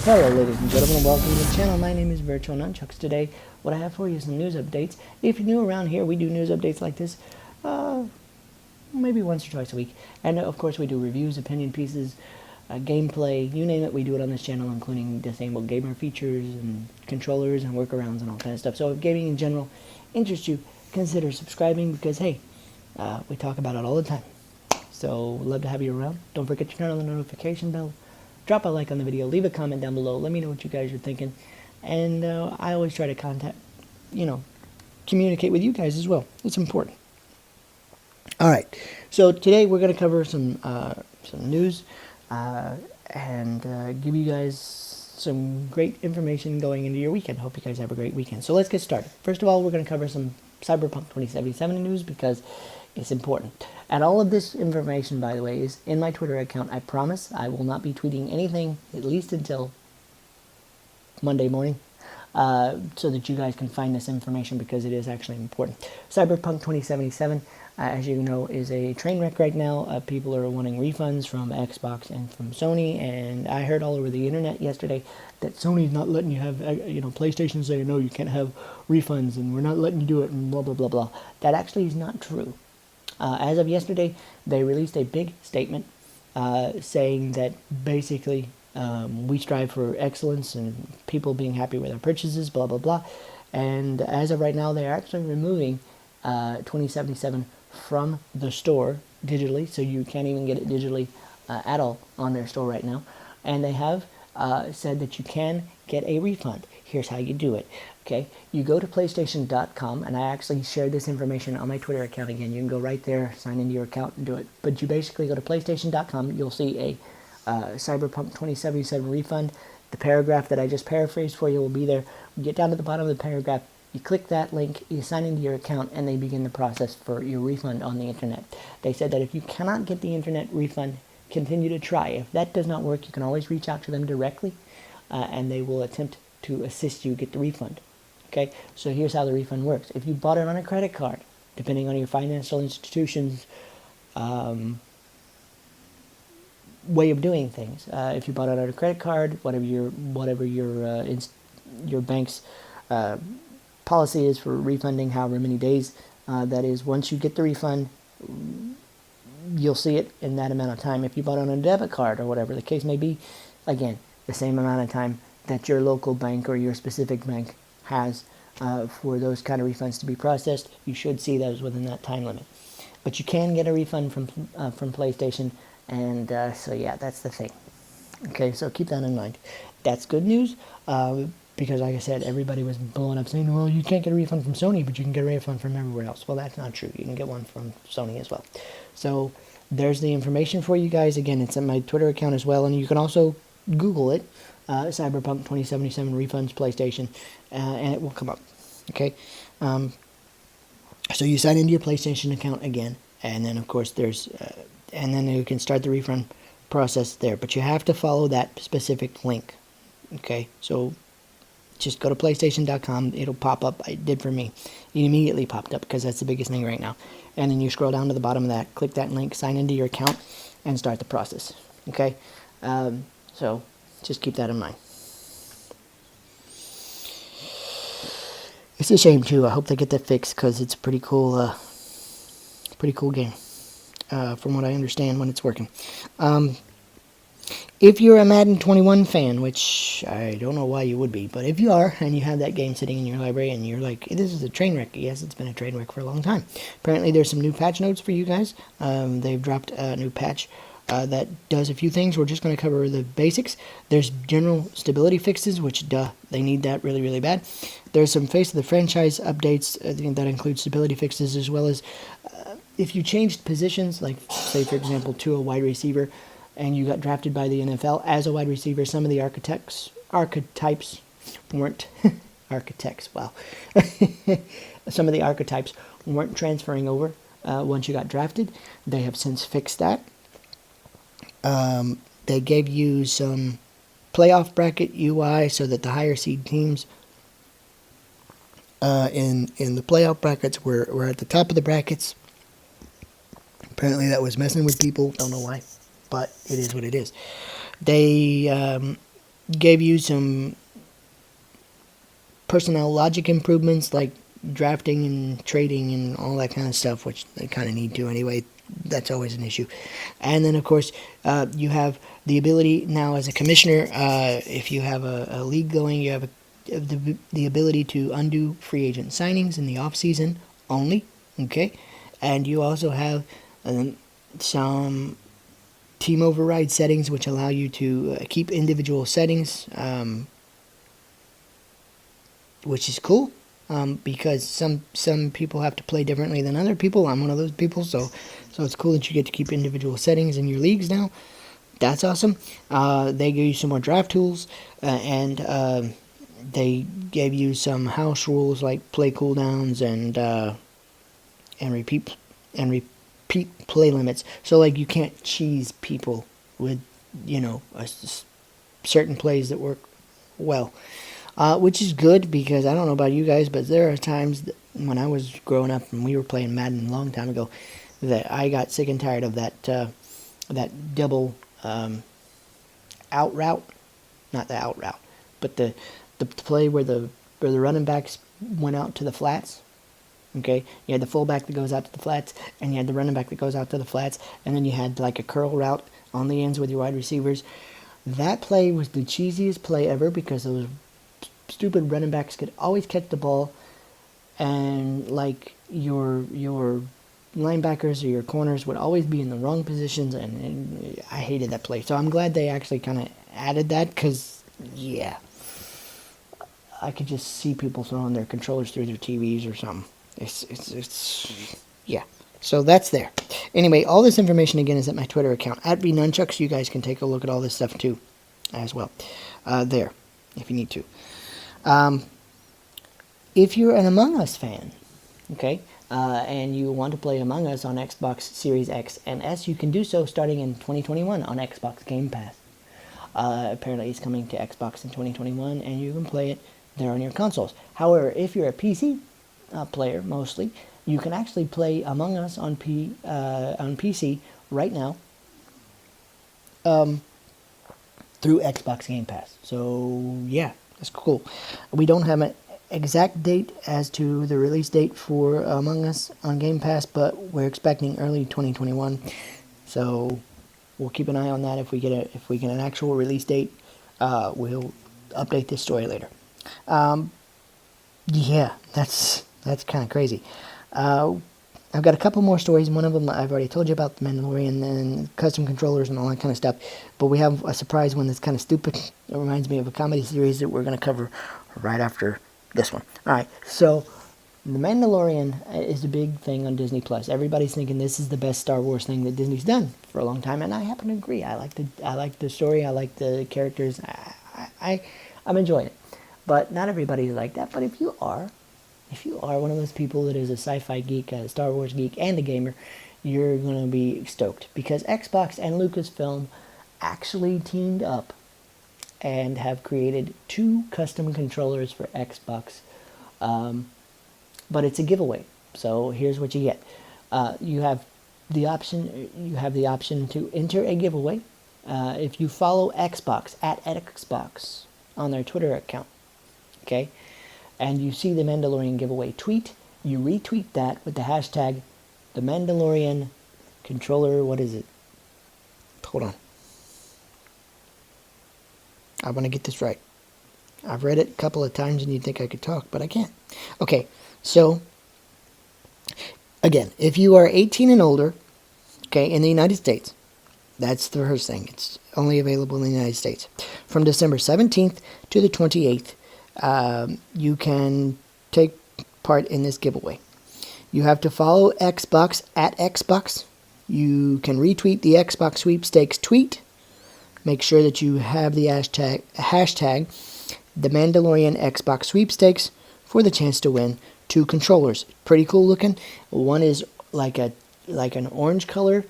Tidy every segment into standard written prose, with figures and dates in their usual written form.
Hello ladies and gentlemen, welcome to the channel. My name is VirtualNunchucks. Today, what I have for you is some news updates. If you're new around here, we do news updates like this maybe once or twice a week. And of course we do reviews, opinion pieces, gameplay, you name it, we do it on this channel, including disabled gamer features and controllers and workarounds and all kind of stuff. So if gaming in general interests you, consider subscribing because, hey, we talk about it all the time. So, love to have you around. Don't forget to turn on the notification bell. Drop a like on the video, leave a comment down below, let me know what you guys are thinking, and I always try to communicate with you guys as well. It's important. Alright, so today we're going to cover some news, and give you guys some great information going into your weekend. Hope you guys have a great weekend. So let's get started. First of all, we're going to cover some Cyberpunk 2077 news because it's important. And all of this information, by the way, is in my Twitter account. I promise I will not be tweeting anything, at least until Monday morning, so that you guys can find this information because it is actually important. Cyberpunk 2077, as you know, is a train wreck right now. People are wanting refunds from Xbox and from Sony, and I heard all over the internet yesterday that Sony's not letting you have, PlayStation saying, no, you can't have refunds, and we're not letting you do it, and blah, blah, blah, blah. That actually is not true. As of yesterday, they released a big statement saying that basically we strive for excellence and people being happy with their purchases, blah, blah, blah. And as of right now, they are actually removing 2077 from the store digitally, so you can't even get it digitally at all on their store right now. And they have said that you can get a refund. Here's how you do it. Okay, you go to PlayStation.com, and I actually shared this information on my Twitter account again. You can go right there, sign into your account, and do it. But you basically go to PlayStation.com, you'll see a Cyberpunk 2077 refund. The paragraph that I just paraphrased for you will be there. You get down to the bottom of the paragraph, you click that link, you sign into your account, and they begin the process for your refund on the internet. They said that if you cannot get the internet refund, continue to try. If that does not work, you can always reach out to them directly, and they will attempt to assist you get the refund. Okay, so here's how the refund works. If you bought it on a credit card, depending on your financial institution's way of doing things, if you bought it on a credit card, whatever your bank's policy is for refunding, however many days that is, once you get the refund, you'll see it in that amount of time. If you bought it on a debit card or whatever the case may be, again, the same amount of time that your local bank or your specific bank has for those kind of refunds to be processed. You should see those within that time limit. But you can get a refund from PlayStation, and so yeah, that's the thing. Okay, so keep that in mind. That's good news, because like I said, everybody was blowing up saying, well, you can't get a refund from Sony, but you can get a refund from everywhere else. Well, that's not true. You can get one from Sony as well. So there's the information for you guys. Again, it's in my Twitter account as well, and you can also Google it. Cyberpunk 2077 refunds PlayStation, and it will come up. Okay, so you sign into your PlayStation account again, and then of course there's, and then you can start the refund process there. But you have to follow that specific link. Okay, so just go to PlayStation.com. It'll pop up. It did for me. It immediately popped up because that's the biggest thing right now. And then you scroll down to the bottom of that, click that link, sign into your account, and start the process. Okay, so just keep that in mind. It's a shame too. I hope they get that fixed because it's a pretty cool game. From what I understand, when it's working. If you're a Madden 21 fan, which I don't know why you would be, but if you are and you have that game sitting in your library and you're like, this is a train wreck. Yes, it's been a train wreck for a long time. Apparently, there's some new patch notes for you guys. They've dropped a new patch that does a few things. We're just going to cover the basics. There's general stability fixes, which, they need that really, really bad. There's some face of the franchise updates that include stability fixes, as well as if you changed positions, like, say, for example, to a wide receiver, and you got drafted by the NFL as a wide receiver, some of the archetypes weren't, architects, wow. Some of the archetypes weren't transferring over once you got drafted. They have since fixed that. They gave you some playoff bracket UI so that the higher seed teams in the playoff brackets were at the top of the brackets. Apparently that was messing with people. Don't know why, but it is what it is. They gave you some personnel logic improvements like drafting and trading and all that kind of stuff, which they kind of need to anyway. That's always an issue. And then, of course, you have the ability now as a commissioner, if you have a league going, you have the ability to undo free agent signings in the off season only. Okay, and you also have some team override settings which allow you to keep individual settings, which is cool. Because some people have to play differently than other people. I'm one of those people, so it's cool that you get to keep individual settings in your leagues now. That's awesome. They gave you some more draft tools, and they gave you some house rules like play cooldowns and repeat play limits. So like you can't cheese people with certain plays that work well. Which is good because I don't know about you guys, but there are times when I was growing up and we were playing Madden a long time ago that I got sick and tired of that double out route, not the out route, but the play where the running backs went out to the flats. Okay, you had the fullback that goes out to the flats, and you had the running back that goes out to the flats, and then you had like a curl route on the ends with your wide receivers. That play was the cheesiest play ever because those stupid running backs could always catch the ball, and like your linebackers or your corners would always be in the wrong positions, and I hated that play. So I'm glad they actually kind of added that because, yeah, I could just see people throwing their controllers through their TVs or something. It's yeah. So that's there. Anyway, all this information again is at my Twitter account at VNunchucks. You guys can take a look at all this stuff too, as well. There, if you need to. If you're an Among Us fan, okay, and you want to play Among Us on Xbox Series X and S, you can do so starting in 2021 on Xbox Game Pass. Apparently it's coming to Xbox in 2021, and you can play it there on your consoles. However, if you're a PC player, mostly, you can actually play Among Us on PC right now through Xbox Game Pass. So, yeah. That's cool. We don't have an exact date as to the release date for Among Us on Game Pass, but we're expecting early 2021. So we'll keep an eye on that. If we get an actual release date, we'll update this story later. Yeah, that's kind of crazy. I've got a couple more stories. One of them I've already told you about, the Mandalorian and custom controllers and all that kind of stuff. But we have a surprise one that's kind of stupid. It reminds me of a comedy series that we're going to cover right after this one. All right, so The Mandalorian is a big thing on Disney Plus. Everybody's thinking this is the best Star Wars thing that Disney's done for a long time, and I happen to agree. I like the story. I like the characters. I'm enjoying it. But not everybody's like that. But if you are one of those people that is a sci-fi geek, a Star Wars geek, and a gamer, you're going to be stoked. Because Xbox and Lucasfilm actually teamed up and have created 2 custom controllers for Xbox. But it's a giveaway. So here's what you get. You have the option to enter a giveaway if you follow Xbox at Xbox on their Twitter account. Okay? And you see the Mandalorian giveaway tweet, you retweet that with the hashtag the Mandalorian Controller, what is it? Hold on. I want to get this right. I've read it a couple of times and you'd think I could talk, but I can't. Okay, so, again, if you are 18 and older, okay, in the United States, that's the first thing. It's only available in the United States. From December 17th to the 28th, you can take part in this giveaway. You have to follow Xbox at Xbox. You can retweet the Xbox sweepstakes tweet. Make sure that you have the hashtag the Mandalorian Xbox sweepstakes for the chance to win 2 controllers. Pretty cool looking. One is like an orange color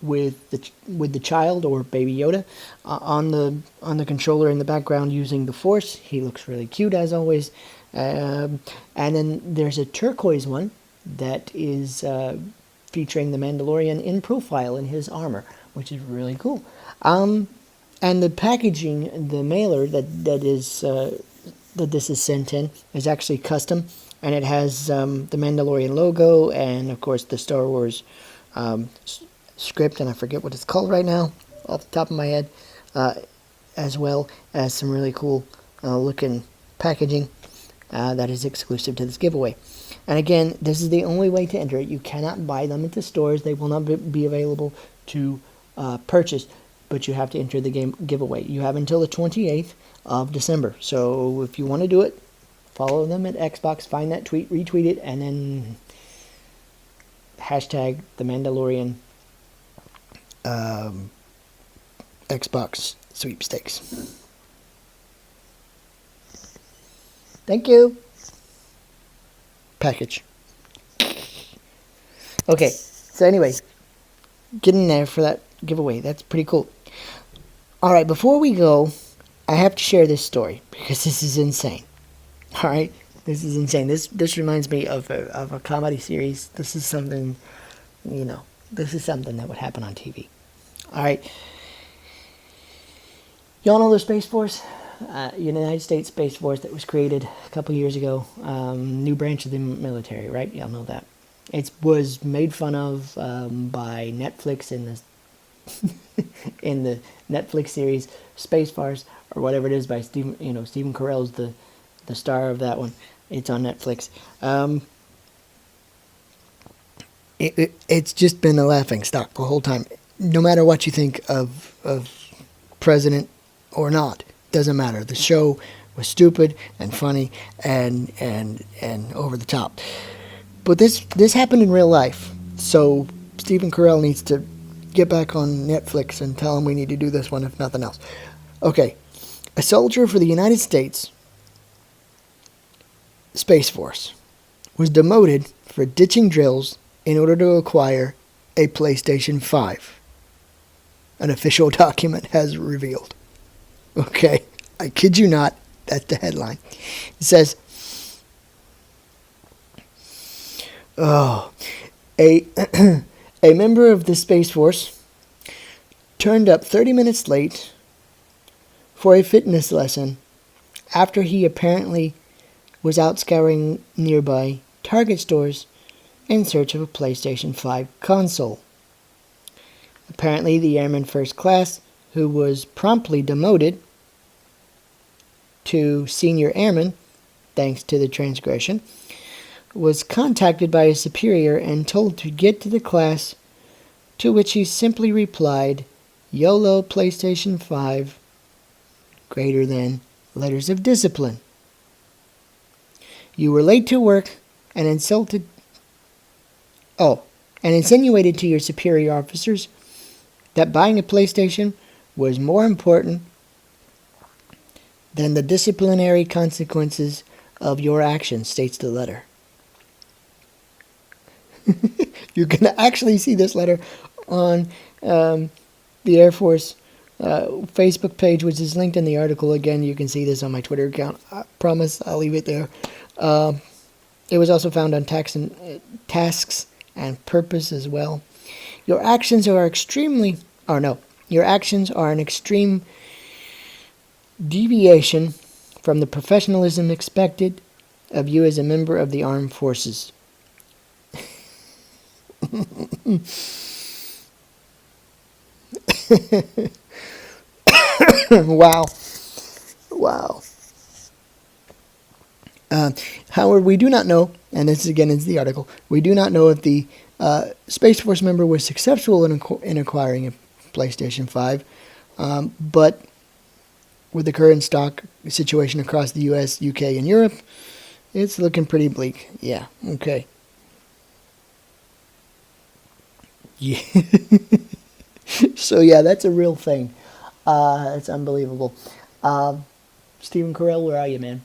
with the child or Baby Yoda on the controller in the background using the Force. He looks really cute as always. And then there's a turquoise one that is featuring the Mandalorian in profile in his armor, which is really cool. And the packaging, the mailer that this is sent in is actually custom, and it has the Mandalorian logo and of course the Star Wars script, and I forget what it's called right now off the top of my head, as well as some really cool looking packaging that is exclusive to this giveaway. And again, this is the only way to enter it. You cannot buy them at the stores. They will not be available to purchase, but you have to enter the game giveaway. You have until the 28th of December. So if you want to do it, follow them at Xbox, find that tweet, retweet it, and then hashtag the Mandalorian Xbox sweepstakes. Thank you. Package. Okay, so anyway, get in there for that giveaway. That's pretty cool. Alright, before we go, I have to share this story because this is insane. Alright, this is insane. This reminds me of a comedy series. This is something, this is something that would happen on TV. Alright, y'all know the Space Force? United States Space Force that was created a couple years ago. New branch of the military, right? Y'all know that. It was made fun of by Netflix in the in the Netflix series Space Force, or whatever it is, by Stephen Carell's the star of that one. It's on Netflix. It's just been a laughing stock the whole time. No matter what you think of President or not, doesn't matter. The show was stupid and funny and over the top. But this happened in real life. So Stephen Carell needs to get back on Netflix and tell him we need to do this one if nothing else. Okay. A soldier for the United States Space Force was demoted for ditching drills in order to acquire a PlayStation 5. An official document has revealed. Okay, I kid you not, that's the headline. It says, a member of the Space Force turned up 30 minutes late for a fitness lesson after he apparently was out scouring nearby Target stores in search of a PlayStation 5 console. Apparently, the Airman First Class, who was promptly demoted to Senior Airman, thanks to the transgression, was contacted by his superior and told to get to the class, to which he simply replied, YOLO PlayStation 5, greater than letters of discipline. You were late to work and insinuated to your superior officers that buying a PlayStation was more important than the disciplinary consequences of your actions, states the letter. You can actually see this letter on the Air Force Facebook page, which is linked in the article. Again, you can see this on my Twitter account. I promise I'll leave it there. It was also found on tasks and purpose as well. Your actions are an extreme deviation from the professionalism expected of you as a member of the armed forces. Wow. However, we do not know, and this again is the article, we do not know if the Space Force member was successful in acquiring a PlayStation 5, but with the current stock situation across the US, UK, and Europe, it's looking pretty bleak. Yeah, okay. Yeah. So yeah, that's a real thing. It's unbelievable. Stephen Carell, where are you, man?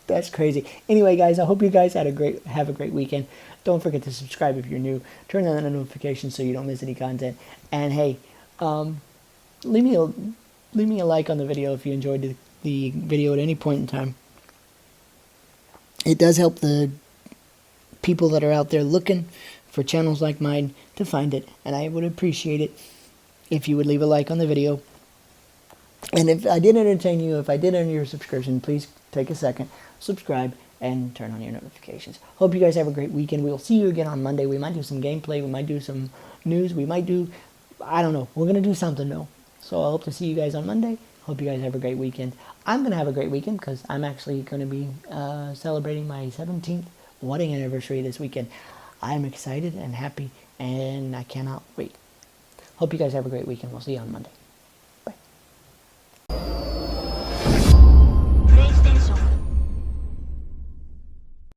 That's crazy. Anyway, guys, I hope you guys have a great weekend. Don't forget to subscribe if you're new. Turn on the notifications so you don't miss any content. And hey, leave me a like on the video if you enjoyed the video at any point in time. It does help the people that are out there looking for channels like mine to find it, and I would appreciate it if you would leave a like on the video And if I did entertain you, if I did earn your subscription, please take a second, subscribe, and turn on your notifications. Hope you guys have a great weekend. We'll see you again on Monday. We might do some gameplay. We might do some news. We might do, I don't know. We're going to do something, though. So I hope to see you guys on Monday. Hope you guys have a great weekend. I'm going to have a great weekend because I'm actually going to be celebrating my 17th wedding anniversary this weekend. I'm excited and happy, and I cannot wait. Hope you guys have a great weekend. We'll see you on Monday.